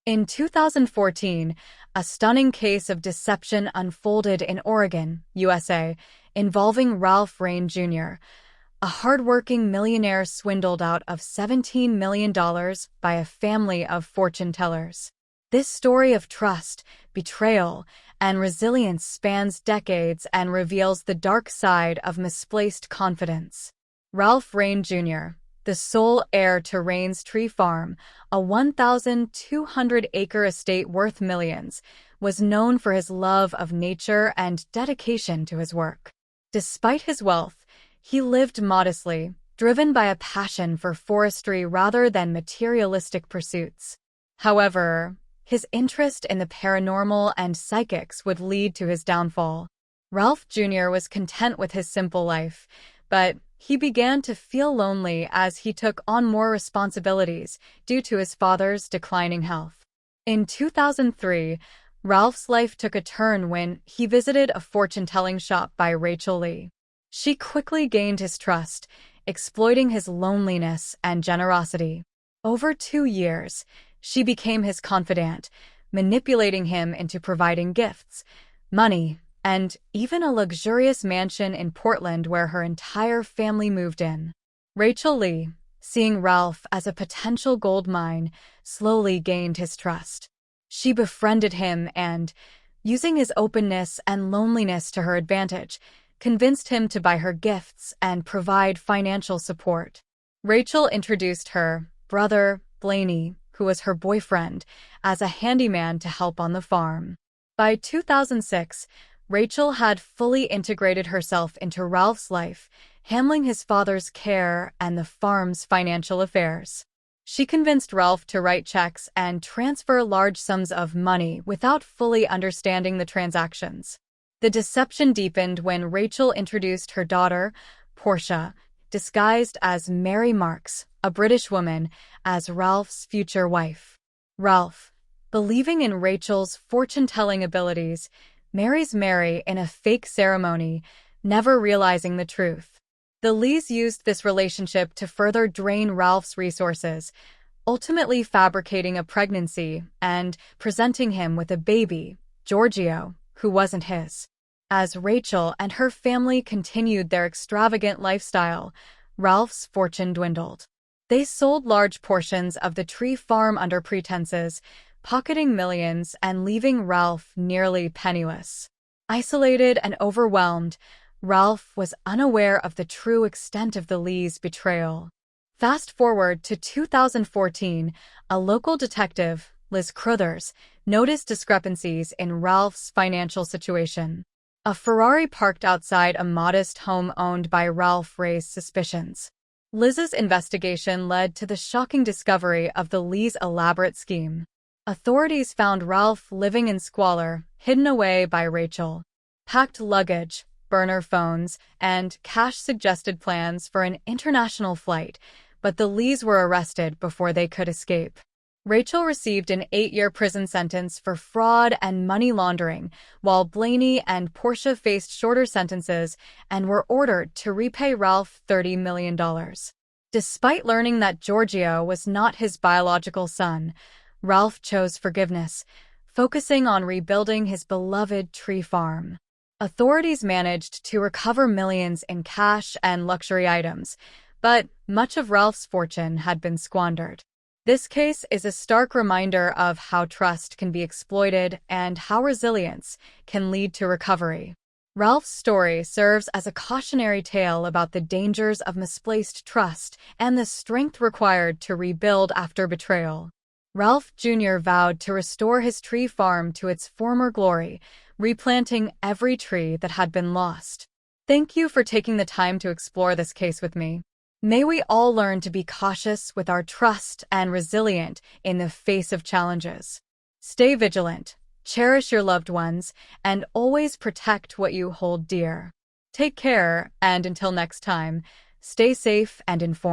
In 2014, a stunning case of deception unfolded in Oregon, USA, involving Ralph Rain Jr., a hardworking millionaire swindled out of $17 million by a family of fortune tellers. This story of trust, betrayal, and resilience spans decades and reveals the dark side of misplaced confidence. Ralph Rain Jr., the sole heir to Rain's Tree Farm, a 1,200-acre estate worth millions, was known for his love of nature and dedication to his work. Despite his wealth, he lived modestly, driven by a passion for forestry rather than materialistic pursuits. However, his interest in the paranormal and psychics would lead to his downfall. Ralph Jr. was content with his simple life, but he began to feel lonely as he took on more responsibilities due to his father's declining health. In 2003, Ralph's life took a turn when he visited a fortune-telling shop by Rachel Lee. She quickly gained his trust, exploiting his loneliness and generosity. Over 2 years, she became his confidant, manipulating him into providing gifts, money, and even a luxurious mansion in Portland where her entire family moved in. Rachel Lee, seeing Ralph as a potential gold mine, slowly gained his trust. She befriended him and, using his openness and loneliness to her advantage, convinced him to buy her gifts and provide financial support. Rachel introduced her brother, Blaney, who was her boyfriend, as a handyman to help on the farm. By 2006, Rachel had fully integrated herself into Ralph's life, handling his father's care and the farm's financial affairs. She convinced Ralph to write checks and transfer large sums of money without fully understanding the transactions. The deception deepened when Rachel introduced her daughter, Portia, disguised as Mary Marks, a British woman, as Ralph's future wife. Ralph, believing in Rachel's fortune-telling abilities, marries Mary in a fake ceremony, never realizing the truth. The Lees used this relationship to further drain Ralph's resources, ultimately fabricating a pregnancy and presenting him with a baby, Giorgio, who wasn't his. As Rachel and her family continued their extravagant lifestyle, Ralph's fortune dwindled. They sold large portions of the tree farm under pretenses, pocketing millions and leaving Ralph nearly penniless. Isolated and overwhelmed, Ralph was unaware of the true extent of the Lees' betrayal. Fast forward to 2014, a local detective, Liz Crothers, noticed discrepancies in Ralph's financial situation. A Ferrari parked outside a modest home owned by Ralph raised suspicions. Liz's investigation led to the shocking discovery of the Lees' elaborate scheme. Authorities found Ralph living in squalor, hidden away by Rachel. Packed luggage, burner phones, and cash suggested plans for an international flight, but the Lees were arrested before they could escape. Rachel received an 8-year prison sentence for fraud and money laundering, while Blaney and Portia faced shorter sentences and were ordered to repay Ralph $30 million. Despite learning that Giorgio was not his biological son, Ralph chose forgiveness, focusing on rebuilding his beloved tree farm. Authorities managed to recover millions in cash and luxury items, but much of Ralph's fortune had been squandered. This case is a stark reminder of how trust can be exploited and how resilience can lead to recovery. Ralph's story serves as a cautionary tale about the dangers of misplaced trust and the strength required to rebuild after betrayal. Ralph Jr. vowed to restore his tree farm to its former glory, replanting every tree that had been lost. Thank you for taking the time to explore this case with me. May we all learn to be cautious with our trust and resilient in the face of challenges. Stay vigilant, cherish your loved ones, and always protect what you hold dear. Take care, and until next time, stay safe and informed.